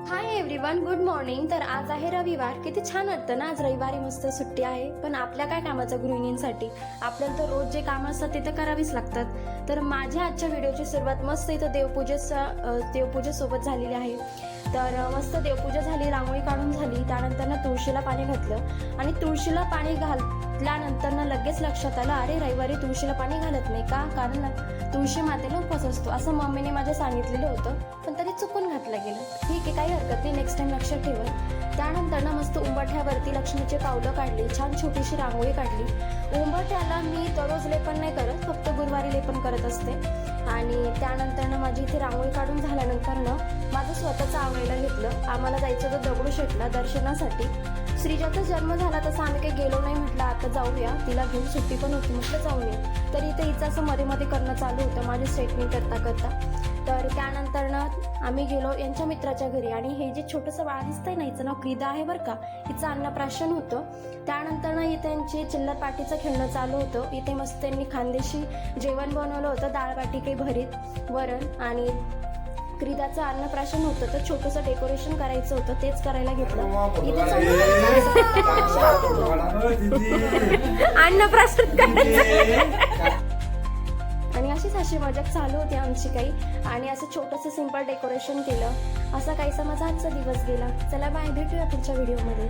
Hi everyone, good morning. तर आज आहे रविवार. किती छान वाटतं ना, आज रविवारी मस्त सुट्टी आहे. पण आपल्या काय कामाचं गृहिणींसाठी आपल्याला तर रोज जे कामं असतात ते तर करावीच लागतात. तर माझ्या आजच्या व्हिडिओची सुरुवात मस्त इथं देवपूजेसोबत झालेली आहे. तर मस्त देवपूजा झाली, रांगोळी काढून झाली. त्यानंतर ना तुळशीला पाणी घातलं आणि तुळशीला पाणी घातल्यानंतर ना लगेच लक्षात आलं, अरे रविवारी तुळशीला पाणी घालत नाही का, कारण तुळशी मातेला उपवास असतो असं मम्मीने माझ्या सांगितलेलं होतं. पण तरी चुकून घातलं गेलं. ठीक आहे, काही हरकत नाही, नेक्स्ट टाइम लक्षात ठेवेल. त्यानंतर ना मस्त उंबरठ्यावरती लक्ष्मीचे पावलं काढली, छान छोटीशी रांगोळी काढली. उंबरठ्याला मी दररोज लेपन नाही करत, फक्त गुरुवारी लेपन करत असते. आणि त्यानंतर ना माझी इथे रांगोळी काढून झाल्यानंतर ना माझं स्वतःचं आवडायला घेतलं. आम्हाला जायचं होतं दगडूशेठला दर्शनासाठी. श्रीजाचा जन्म झाला तसं आम्ही काही गेलो नाही. म्हटलं आता जाऊया, तिला घेऊन सुट्टी पण होती, म्हटलं जाऊया. तर इथे हिचं असं मध्ये मध्ये करणं चालू होतं माझी स्ट्रेटनिंग करता. तर त्यानंतर ना आम्ही गेलो यांच्या मित्राच्या घरी. आणि हे जे छोटंसं बाळ दिसतंय ना, हिचं नाव क्रीदा आहे बरं का. हिचं अन्नप्राशन होतं. त्यानंतर ना इथे त्यांची चिल्लर पाटीचं खेळणं चालू होतं. इथे मस्त त्यांनी खानदेशी जेवण बनवलं होतं, डाळ बाटी, काही भरीत, वरण. आणि क्रीदाचं अन्नप्राशन होतं, तर छोटंसं डेकोरेशन करायचं होतं, तेच करायला घेतलं. अन्नप्राशन करायचं आणि अशी मजाक चालू होती आमची काही. आणि असं छोटंसं सिंपल डेकोरेशन केलं. असा काहीसा माझा आजचा दिवस गेला. चला बाय, भेटूया पुढच्या व्हिडिओमध्ये.